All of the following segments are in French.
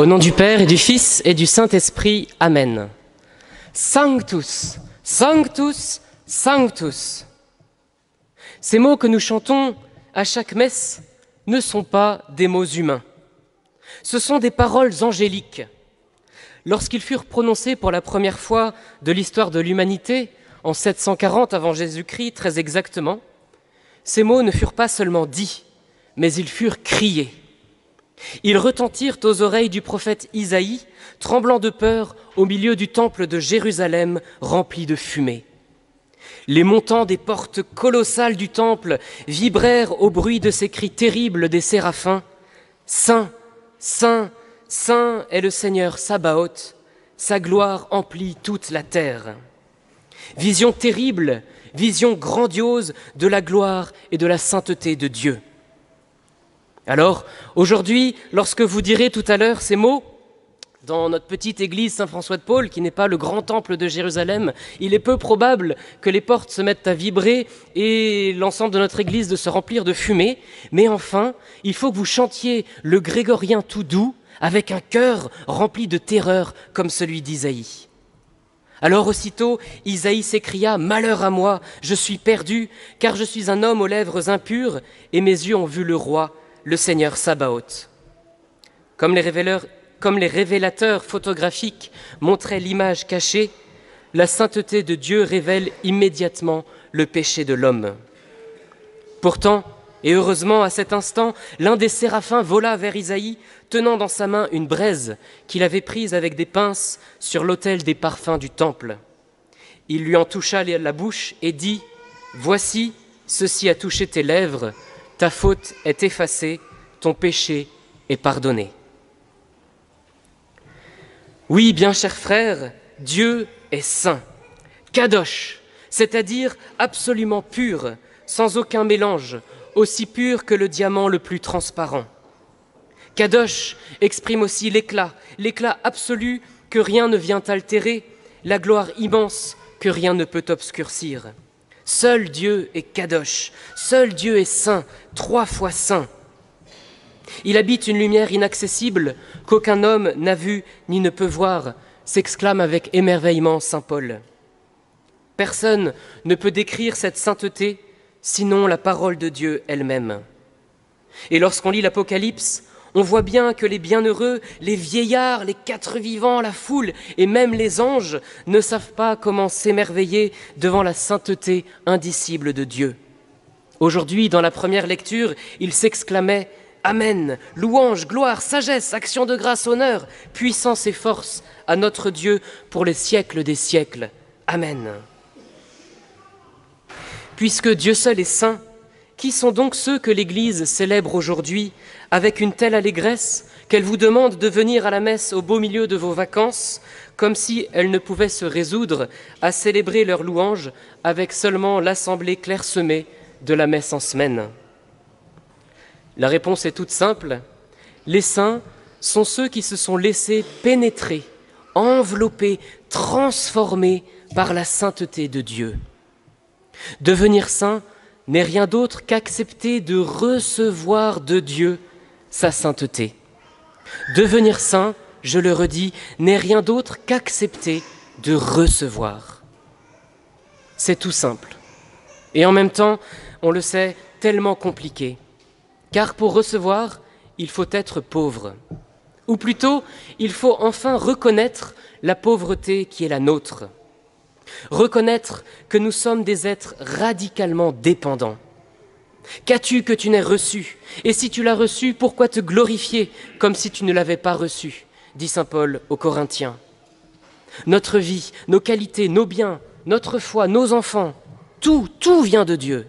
Au nom du Père et du Fils et du Saint-Esprit, Amen. Sanctus, Sanctus, Sanctus. Ces mots que nous chantons à chaque messe ne sont pas des mots humains. Ce sont des paroles angéliques. Lorsqu'ils furent prononcés pour la première fois de l'histoire de l'humanité, en 740 avant Jésus-Christ, très exactement, ces mots ne furent pas seulement dits, mais ils furent criés. Ils retentirent aux oreilles du prophète Isaïe, tremblant de peur au milieu du temple de Jérusalem rempli de fumée. Les montants des portes colossales du temple vibrèrent au bruit de ces cris terribles des séraphins. « Saint, Saint, Saint est le Seigneur Sabaoth, sa gloire emplit toute la terre. » Vision terrible, vision grandiose de la gloire et de la sainteté de Dieu. Alors, aujourd'hui, lorsque vous direz tout à l'heure ces mots, dans notre petite église Saint-François de Paul, qui n'est pas le grand temple de Jérusalem, il est peu probable que les portes se mettent à vibrer et l'ensemble de notre église de se remplir de fumée. Mais enfin, il faut que vous chantiez le grégorien tout doux avec un cœur rempli de terreur comme celui d'Isaïe. Alors aussitôt, Isaïe s'écria « Malheur à moi, je suis perdu, car je suis un homme aux lèvres impures, et mes yeux ont vu le roi, le Seigneur Sabaoth. » Comme les révélateurs photographiques montraient l'image cachée, la sainteté de Dieu révèle immédiatement le péché de l'homme. Pourtant, et heureusement à cet instant, l'un des séraphins vola vers Isaïe, tenant dans sa main une braise qu'il avait prise avec des pinces sur l'autel des parfums du temple. Il lui en toucha la bouche et dit « Voici, ceci a touché tes lèvres, ta faute est effacée, ton péché est pardonné. » Oui, bien chers frères, Dieu est saint, kadosh, c'est-à-dire absolument pur, sans aucun mélange, aussi pur que le diamant le plus transparent. Kadosh exprime aussi l'éclat absolu que rien ne vient altérer, la gloire immense que rien ne peut obscurcir. Seul Dieu est kadosh, seul Dieu est saint, 3 fois saint. Il habite une lumière inaccessible qu'aucun homme n'a vue ni ne peut voir, s'exclame avec émerveillement saint Paul. Personne ne peut décrire cette sainteté, sinon la parole de Dieu elle-même. Et lorsqu'on lit l'Apocalypse, on voit bien que les bienheureux, les vieillards, les 4 vivants, la foule et même les anges ne savent pas comment s'émerveiller devant la sainteté indicible de Dieu. Aujourd'hui, dans la première lecture, ils s'exclamaient « Amen, louange, gloire, sagesse, action de grâce, honneur, puissance et force à notre Dieu pour les siècles des siècles. Amen. » Puisque Dieu seul est saint, qui sont donc ceux que l'Église célèbre aujourd'hui avec une telle allégresse qu'elle vous demande de venir à la messe au beau milieu de vos vacances, comme si elle ne pouvait se résoudre à célébrer leur louange avec seulement l'assemblée clairsemée de la messe en semaine? La réponse est toute simple. Les saints sont ceux qui se sont laissés pénétrer, enveloppés, transformés par la sainteté de Dieu. Devenir saint n'est rien d'autre qu'accepter de recevoir de Dieu sa sainteté. Devenir saint, je le redis, n'est rien d'autre qu'accepter de recevoir. C'est tout simple. Et en même temps, on le sait, tellement compliqué. Car pour recevoir, il faut être pauvre. Ou plutôt, il faut enfin reconnaître la pauvreté qui est la nôtre. Reconnaître que nous sommes des êtres radicalement dépendants. Qu'as-tu que tu n'aies reçu? Et si tu l'as reçu, pourquoi te glorifier comme si tu ne l'avais pas reçu? Dit saint Paul aux Corinthiens. Notre vie, nos qualités, nos biens, notre foi, nos enfants, tout vient de Dieu.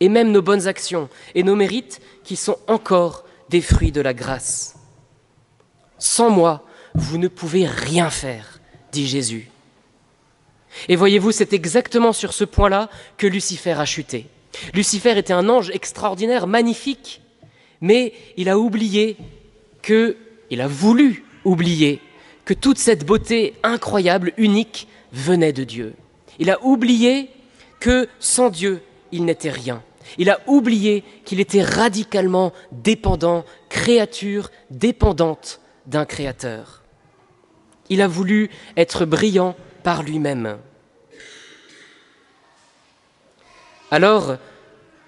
Et même nos bonnes actions et nos mérites qui sont encore des fruits de la grâce. Sans moi, vous ne pouvez rien faire, dit Jésus. Et voyez-vous, c'est exactement sur ce point-là que Lucifer a chuté. Lucifer était un ange extraordinaire, magnifique, mais il a voulu oublier que toute cette beauté incroyable, unique, venait de Dieu. Il a oublié que sans Dieu, il n'était rien. Il a oublié qu'il était radicalement dépendant, créature dépendante d'un créateur. Il a voulu être brillant par lui-même. Alors,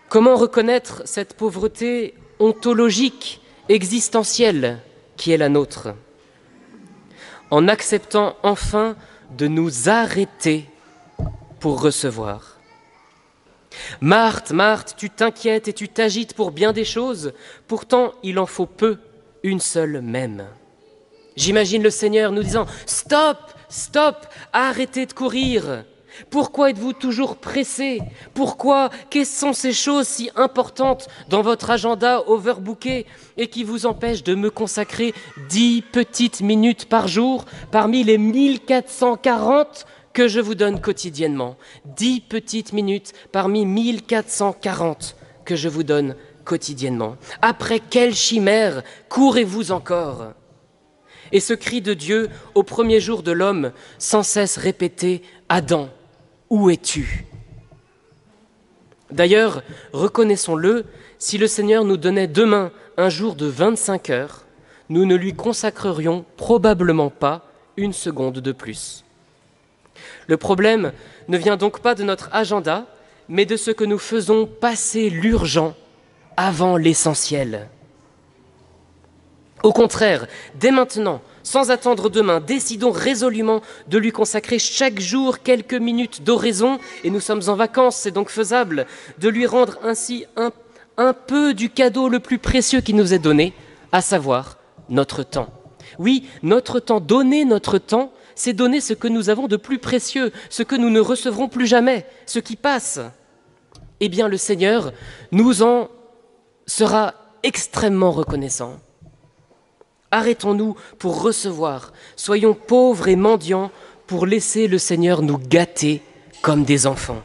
comment reconnaître cette pauvreté ontologique, existentielle qui est la nôtre? En acceptant enfin de nous arrêter pour recevoir. Marthe, Marthe, tu t'inquiètes et tu t'agites pour bien des choses, pourtant il en faut peu, une seule même. J'imagine le Seigneur nous disant « Stop, stop, arrêtez de courir !» Pourquoi êtes-vous toujours pressé? Pourquoi? Quelles sont ces choses si importantes dans votre agenda overbooké et qui vous empêchent de me consacrer 10 petites minutes par jour parmi les 1440 que je vous donne quotidiennement? 10 petites minutes parmi 1440 que je vous donne quotidiennement. Après quelle chimère courez-vous encore? Et ce cri de Dieu au premier jour de l'homme, sans cesse répété « Adam, où es-tu » D'ailleurs, reconnaissons-le, si le Seigneur nous donnait demain un jour de 25 heures, nous ne lui consacrerions probablement pas une seconde de plus. Le problème ne vient donc pas de notre agenda, mais de ce que nous faisons passer l'urgent avant l'essentiel. Au contraire, dès maintenant, sans attendre demain, décidons résolument de lui consacrer chaque jour quelques minutes d'oraison, et nous sommes en vacances, c'est donc faisable, de lui rendre ainsi un peu du cadeau le plus précieux qui nous est donné, à savoir notre temps. Oui, notre temps, donner notre temps, c'est donner ce que nous avons de plus précieux, ce que nous ne recevrons plus jamais, ce qui passe. Eh bien, le Seigneur nous en sera extrêmement reconnaissant. Arrêtons-nous pour recevoir, soyons pauvres et mendiants pour laisser le Seigneur nous gâter comme des enfants.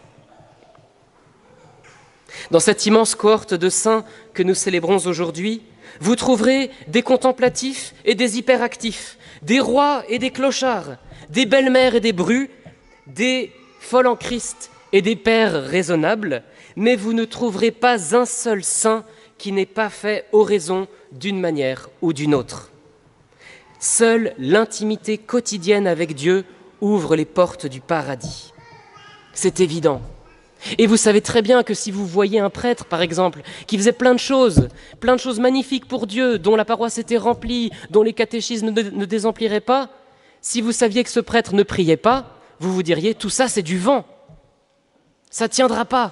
Dans cette immense cohorte de saints que nous célébrons aujourd'hui, vous trouverez des contemplatifs et des hyperactifs, des rois et des clochards, des belles-mères et des brus, des folles en Christ et des pères raisonnables, mais vous ne trouverez pas un seul saint qui n'ait pas fait oraison d'une manière ou d'une autre. Seule l'intimité quotidienne avec Dieu ouvre les portes du paradis. C'est évident. Et vous savez très bien que si vous voyez un prêtre, par exemple, qui faisait plein de choses magnifiques pour Dieu, dont la paroisse était remplie, dont les catéchismes ne désempliraient pas, si vous saviez que ce prêtre ne priait pas, vous vous diriez « tout ça c'est du vent, ça ne tiendra pas ».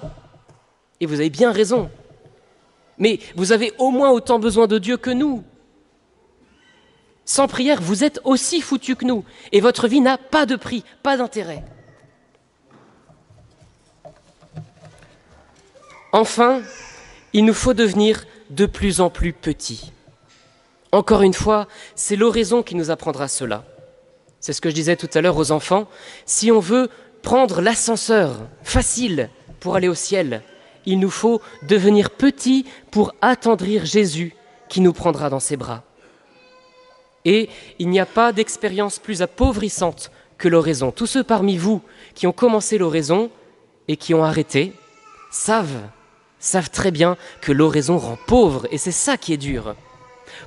Et vous avez bien raison. Mais vous avez au moins autant besoin de Dieu que nous. Sans prière, vous êtes aussi foutus que nous, et votre vie n'a pas de prix, pas d'intérêt. Enfin, il nous faut devenir de plus en plus petits. Encore une fois, c'est l'oraison qui nous apprendra cela. C'est ce que je disais tout à l'heure aux enfants. Si on veut prendre l'ascenseur facile pour aller au ciel, il nous faut devenir petits pour attendrir Jésus qui nous prendra dans ses bras. Et il n'y a pas d'expérience plus appauvrissante que l'oraison. Tous ceux parmi vous qui ont commencé l'oraison et qui ont arrêté savent très bien que l'oraison rend pauvre, et c'est ça qui est dur.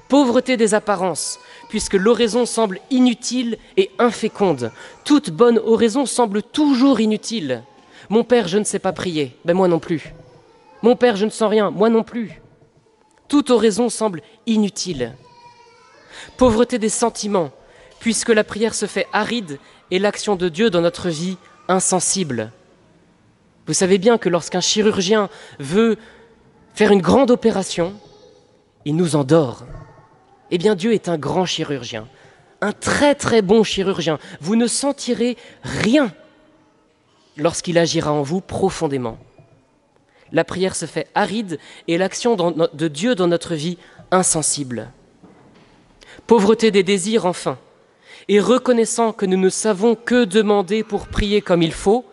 Pauvreté des apparences, puisque l'oraison semble inutile et inféconde. Toute bonne oraison semble toujours inutile. Mon père, je ne sais pas prier, ben moi non plus. Mon père, je ne sens rien, moi non plus. Toute oraison semble inutile. Pauvreté des sentiments, puisque la prière se fait aride et l'action de Dieu dans notre vie insensible. Vous savez bien que lorsqu'un chirurgien veut faire une grande opération, il nous endort. Eh bien, Dieu est un grand chirurgien, un très très bon chirurgien. Vous ne sentirez rien lorsqu'il agira en vous profondément. La prière se fait aride et l'action de Dieu dans notre vie insensible. Pauvreté des désirs, enfin, et reconnaissant que nous ne savons que demander pour prier comme il faut,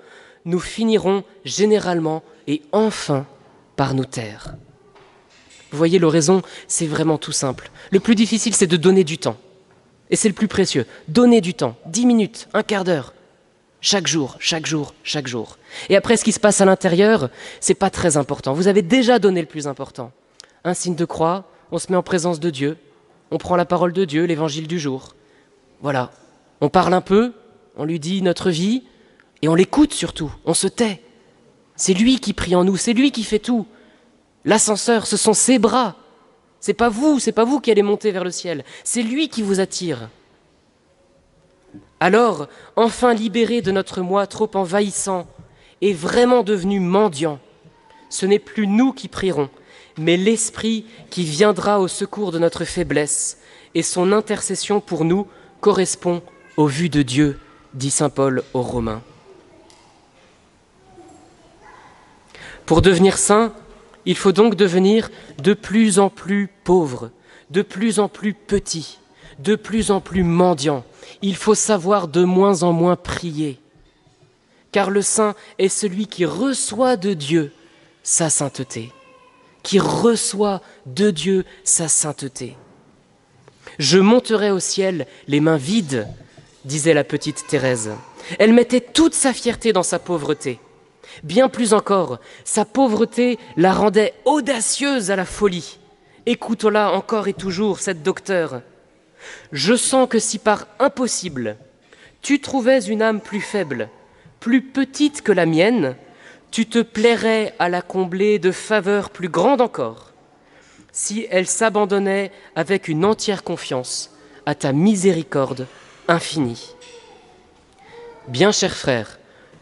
nous finirons généralement et enfin par nous taire. Vous voyez, l'oraison, c'est vraiment tout simple. Le plus difficile, c'est de donner du temps. Et c'est le plus précieux. Donner du temps, 10 minutes, un quart d'heure, chaque jour, chaque jour, chaque jour. Et après, ce qui se passe à l'intérieur, c'est pas très important. Vous avez déjà donné le plus important. Un signe de croix, on se met en présence de Dieu, on prend la parole de Dieu, l'évangile du jour. Voilà, on parle un peu, on lui dit notre vie, et on l'écoute surtout, on se tait. C'est lui qui prie en nous, c'est lui qui fait tout. L'ascenseur, ce sont ses bras. C'est pas vous qui allez monter vers le ciel, c'est lui qui vous attire. Alors, enfin libérés de notre moi trop envahissant et vraiment devenus mendiants, ce n'est plus nous qui prierons, mais l'Esprit qui viendra au secours de notre faiblesse, et son intercession pour nous correspond aux vues de Dieu, dit saint Paul aux Romains. Pour devenir saint, il faut donc devenir de plus en plus pauvre, de plus en plus petit, de plus en plus mendiant. Il faut savoir de moins en moins prier, car le saint est celui qui reçoit de Dieu sa sainteté, qui reçoit de Dieu sa sainteté. Je monterai au ciel les mains vides, disait la petite Thérèse. Elle mettait toute sa fierté dans sa pauvreté. Bien plus encore, sa pauvreté la rendait audacieuse à la folie. Écoute-la encore et toujours, cette docteure. Je sens que si par impossible, tu trouvais une âme plus faible, plus petite que la mienne, tu te plairais à la combler de faveurs plus grandes encore, si elle s'abandonnait avec une entière confiance à ta miséricorde infinie. Bien chers frères,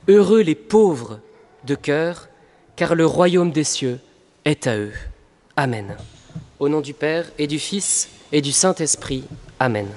heureux les pauvres de cœur, car le royaume des cieux est à eux. Amen. Au nom du Père et du Fils et du Saint-Esprit. Amen.